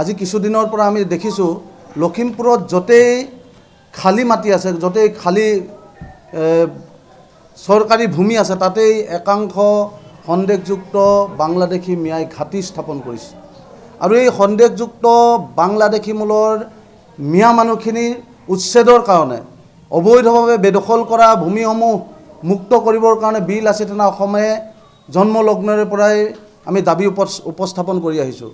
আজি কিছুদিনৰ পৰা আমি দেখিছোঁ লখিমপুৰত য'তেই খালী মাটি আছে, য'তেই খালী চৰকাৰী ভূমি আছে, তাতেই একাংশ সন্দেহযুক্ত বাংলাদেশী মিয়াই ঘাটি স্থাপন কৰিছে। আৰু এই সন্দেহযুক্ত বাংলাদেশী মূলৰ মিয়া মানুহখিনিৰ উচ্ছেদৰ কাৰণে, অবৈধভাৱে বেদখল কৰা ভূমিসমূহ মুক্ত কৰিবৰ কাৰণে বীৰ লাচিত সেনা অসমে জন্মলগ্নৰে পৰাই আমি দাবী উপস্থাপন কৰি আহিছোঁ।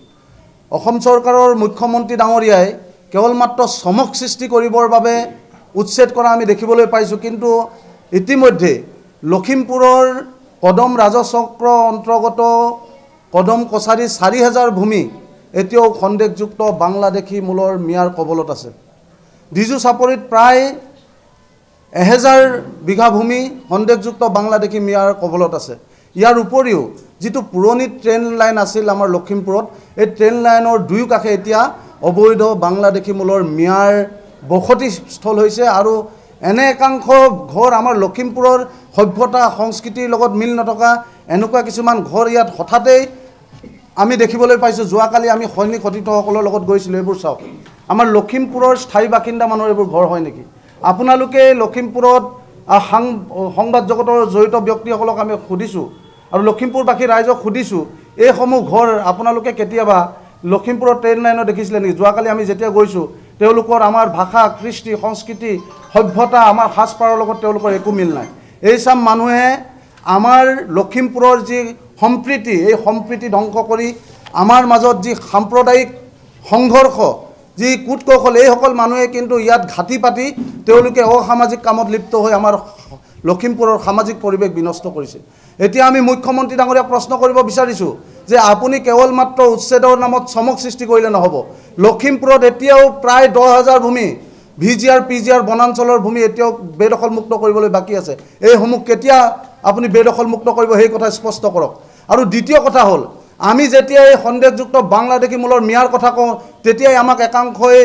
অসম চৰকাৰৰ মুখ্যমন্ত্ৰী ডাঙৰীয়াই কেৱল মাত্ৰ চমক সৃষ্টি কৰিবৰ বাবে উচ্ছেদ কৰা আমি দেখিবলৈ পাইছোঁ। কিন্তু ইতিমধ্যে লখিমপুৰৰ কদম ৰাজচক্ৰ অন্তৰ্গত কদম কছাৰী ৪,০০০ ভূমি এতিয়াও সন্দেহযুক্ত বাংলাদেশী মূলৰ মিয়াৰ কবলত আছে। ডিজু চাপৰিত প্ৰায় ১,০০০ বিঘা ভূমি সন্দেহযুক্ত বাংলাদেশী মিয়াৰ কবলত আছে। ইয়াৰ উপৰিও যিটো পুৰণি ট্ৰেইন লাইন আছিল আমাৰ লখিমপুৰত, এই ট্ৰেইন লাইনৰ দুয়ো কাষে এতিয়া অবৈধ বাংলাদেশী মূলৰ মিয়াৰ বসতিস্থল হৈছে। আৰু এনে একাংশ ঘৰ আমাৰ লখিমপুৰৰ সভ্যতা সংস্কৃতিৰ লগত মিল নথকা এনেকুৱা কিছুমান ঘৰ ইয়াত হঠাতেই আমি দেখিবলৈ পাইছোঁ। যোৱাকালি আমি সৈনিক সতীৰ্থসকলৰ লগত গৈছিলোঁ। এইবোৰ চাওক, আমাৰ লখিমপুৰৰ স্থায়ী বাসিন্দা মানুহৰ এইবোৰ ঘৰ হয় নেকি? আপোনালোকে লখিমপুৰত সংবাদ জগতৰ জড়িত ব্যক্তিসকলক আমি সুধিছোঁ আৰু লখিমপুৰবাসী ৰাইজক সুধিছোঁ, এইসমূহ ঘৰ আপোনালোকে কেতিয়াবা লখিমপুৰৰ ট্ৰেইন লাইনত দেখিছিলে নেকি? যোৱাকালি আমি যেতিয়া গৈছোঁ, তেওঁলোকৰ আমাৰ ভাষা, কৃষ্টি, সংস্কৃতি, সভ্যতা, আমাৰ সাজপাৰৰ লগত তেওঁলোকৰ একো মিল নাই। এই চাম মানুহে আমাৰ লখিমপুৰৰ যি সম্প্ৰীতি, এই সম্প্ৰীতি ধ্বংস কৰি আমাৰ মাজত যি সাম্প্ৰদায়িক সংঘৰ্ষ, যি কূট কৌশল, এইসকল মানুহে কিন্তু ইয়াত ঘাটি পাতি তেওঁলোকে অসামাজিক কামত লিপ্ত হৈ আমাৰ লখিমপুৰৰ সামাজিক পৰিৱেশ বিনষ্ট কৰিছে। এতিয়া আমি মুখ্যমন্ত্ৰী ডাঙৰীয়াক প্ৰশ্ন কৰিব বিচাৰিছোঁ যে আপুনি কেৱল মাত্ৰ উচ্ছেদৰ নামত চমক সৃষ্টি কৰিলে নহ'ব। লখিমপুৰত এতিয়াও প্ৰায় ১০,০০০ ভূমি VGR PGR বনাঞ্চলৰ ভূমি এতিয়াও বেদখল মুক্ত কৰিবলৈ বাকী আছে। এইসমূহ কেতিয়া আপুনি বেদখল মুক্ত কৰিব সেই কথা স্পষ্ট কৰক। আৰু দ্বিতীয় কথা হ'ল, আমি যেতিয়া এই সন্দেহযুক্ত বাংলাদেশী মূলৰ মিয়াৰ কথা কওঁ, তেতিয়াই আমাক একাংশই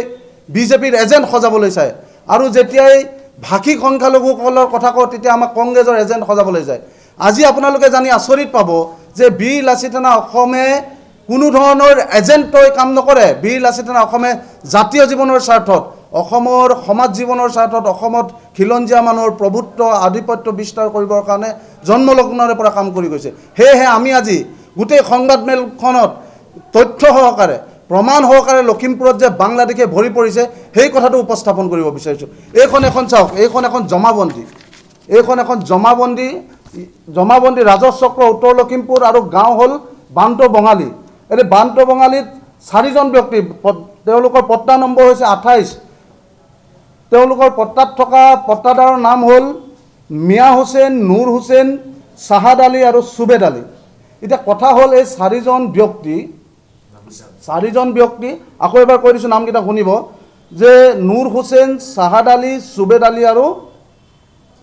বিজেপিৰ এজেণ্ট সজাবলৈ চায়। আৰু যেতিয়াই ভাষিক সংখ্যালঘুসকলৰ কথা কওঁ, তেতিয়া আমাক কংগ্ৰেছৰ এজেণ্ট সজাবলৈ যায়। আজি আপোনালোকে জানি আচৰিত পাব যে বীৰ লাচিত সেনা অসমে কোনো ধৰণৰ এজেণ্টই কাম নকৰে। বীৰ লাচিত সেনা অসমে জাতীয় জীৱনৰ স্বাৰ্থত, অসমৰ সমাজ জীৱনৰ স্বাৰ্থত, অসমত খিলঞ্জীয়া মানুহৰ প্ৰভুত্ব আধিপত্য বিস্তাৰ কৰিবৰ কাৰণে জন্মলগ্নৰে পৰা কাম কৰি গৈছে। সেয়েহে আমি আজি গোটেই সংবাদমেলখনত তথ্য সহকাৰে, প্ৰমাণ সহকাৰে লখিমপুৰত যে বাংলাদেশে ভৰি পৰিছে সেই কথাটো উপস্থাপন কৰিব বিচাৰিছোঁ। এইখন এখন চাওক, এইখন এখন জমাবন্দী, এইখন এখন জমাবন্দী ৰাজচক্ৰ উত্তৰ লখিমপুৰ আৰু গাঁও হ'ল বান্ত বঙালী। এই বান্ত বঙালীত ৪জন ব্যক্তি, তেওঁলোকৰ পট্টা নম্বৰ হৈছে ২৮। তেওঁলোকৰ পট্টাত থকা পট্টাদাৰৰ নাম হ'ল মিয়া হুছেইন, নুৰ হুছেইন, চাহাদ আলী আৰু চুবেদ আলী। এতিয়া কথা হ'ল, এই ৪জন ব্যক্তি আকৌ এবাৰ কৈ দিছোঁ, নামকেইটা শুনিব, যে নুৰ হুছেইন, চাহাদ আলী, চুবেদ আলী আৰু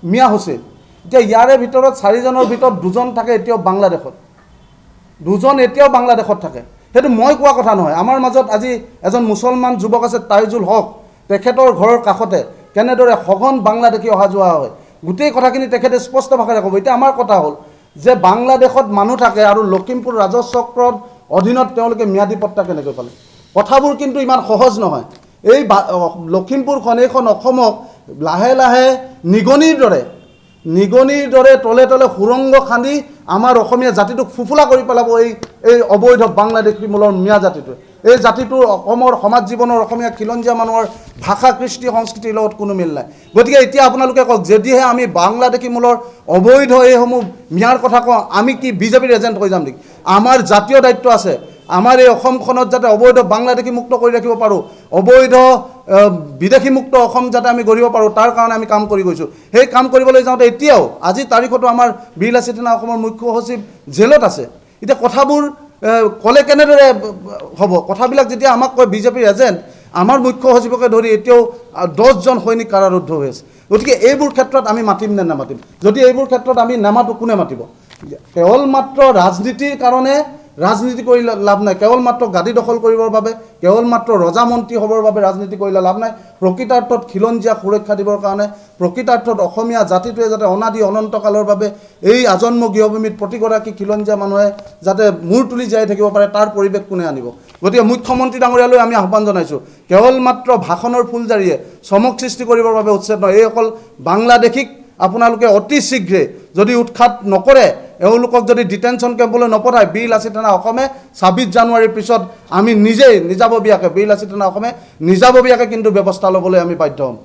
মিয়া হুছেইন। এতিয়া ইয়াৰে ভিতৰত ৪জনৰ ভিতৰত 2জন থাকে এতিয়াও বাংলাদেশত, 2জন এতিয়াও বাংলাদেশত থাকে। সেইটো মই কোৱা কথা নহয়। আমাৰ মাজত আজি এজন মুছলমান যুৱক আছে, তাইজুল হক, তেখেতৰ ঘৰৰ কাষতে কেনেদৰে সঘন বাংলাদেশী অহা যোৱা হয়, গোটেই কথাখিনি তেখেতে স্পষ্ট ভাষাৰে ক'ব। এতিয়া আমাৰ কথা হ'ল যে বাংলাদেশত মানুহ থাকে আৰু লখিমপুৰ ৰাজচক্ৰৰ অধীনত তেওঁলোকে ম্যাদী পট্টা কেনেকৈ পালে? কথাবোৰ কিন্তু ইমান সহজ নহয়। এই লখিমপুৰখন, এইখন অসমক লাহে লাহে নিগনিৰ দৰে তলে তলে সুৰংগ খান্দি আমাৰ অসমীয়া জাতিটোক ফুফুলা কৰি পেলাব এই অবৈধ বাংলাদেশী মূলৰ মিয়া জাতিটোৱে। এই জাতিটোৰ অসমৰ সমাজ জীৱনৰ, অসমীয়া খিলঞ্জীয়া মানুহৰ ভাষা, কৃষ্টি, সংস্কৃতিৰ লগত কোনো মিল নাই। গতিকে এতিয়া আপোনালোকে কওক, যদিহে আমি বাংলাদেশী মূলৰ অবৈধ এইসমূহ মিয়াৰ কথা কওঁ, আমি কি বিজেপিৰ এজেণ্ট হৈ যাম নেকি? আমাৰ জাতীয় দায়িত্ব আছে। আমাৰ এই অসমখনত যাতে অবৈধ বাংলাদেশী মুক্ত কৰি ৰাখিব পাৰোঁ, অবৈধ বিদেশী মুক্ত অসম যাতে আমি গঢ়িব পাৰোঁ, তাৰ কাৰণে আমি কাম কৰি গৈছোঁ। সেই কাম কৰিবলৈ যাওঁতে এতিয়াও আজিৰ তাৰিখতো আমাৰ বীৰ লাচিত সেনা অসমৰ মুখ্য সচিব জেলত আছে। এতিয়া কথাবোৰ ক'লে কেনেদৰে হ'ব? কথাবিলাক যেতিয়া আমাক কয় বিজেপিৰ এজেণ্ট, আমাৰ মুখ্য সচিবকে ধৰি এতিয়াও 10জন সৈনিক কাৰাৰুদ্ধ হৈ আছে। গতিকে এইবোৰ ক্ষেত্ৰত আমি মাতিম নে নামাতিম? যদি এইবোৰ ক্ষেত্ৰত আমি নামাতোঁ, কোনে মাতিব? কেৱল মাত্ৰ ৰাজনীতিৰ কাৰণে ৰাজনীতি কৰি লাভ নাই। কেৱল মাত্ৰ গাদী দখল কৰিবৰ বাবে, কেৱল মাত্ৰ ৰজা মন্ত্ৰী হ'বৰ বাবে ৰাজনীতি কৰিলে লাভ নাই। প্ৰকৃতাৰ্থত খিলঞ্জীয়াক সুৰক্ষা দিবৰ কাৰণে, প্ৰকৃতাৰ্থত অসমীয়া জাতিটোৱে যাতে অনাদি অনন্তকালৰ বাবে এই আজন্ম গৃহভূমিত প্ৰতিগৰাকী খিলঞ্জীয়া মানুহে যাতে মূৰ তুলি জীয়াই থাকিব পাৰে, তাৰ পৰিৱেশ কোনে আনিব? গতিকে মুখ্যমন্ত্ৰী ডাঙৰীয়ালৈ আমি আহ্বান জনাইছোঁ, কেৱল মাত্ৰ ভাষণৰ ফুলজাৰিয়ে চমক সৃষ্টি কৰিবৰ বাবে উচ্ছেদ নহয়। এই অকল বাংলাদেশীক আপোনালোকে অতি শীঘ্ৰে যদি উৎখাত নকৰে, এওঁলোকক যদি ডিটেনশ্যন কেম্পলৈ নপঠায়, বীৰ লাচিত সেনা অসমে ২৬ জানুৱাৰীৰ পিছত আমি নিজেই নিজাববীয়াকৈ, বীৰ লাচিত সেনা অসমে নিজাববীয়াকৈ কিন্তু ব্যৱস্থা ল'বলৈ আমি বাধ্য হ'ম।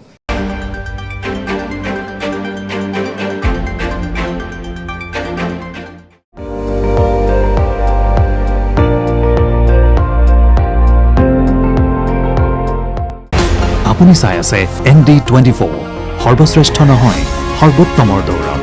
আপুনি চাই আছে ND24, সৰ্বশ্ৰেষ্ঠ নহয় সৰ্বোত্তমৰ দৌৰ।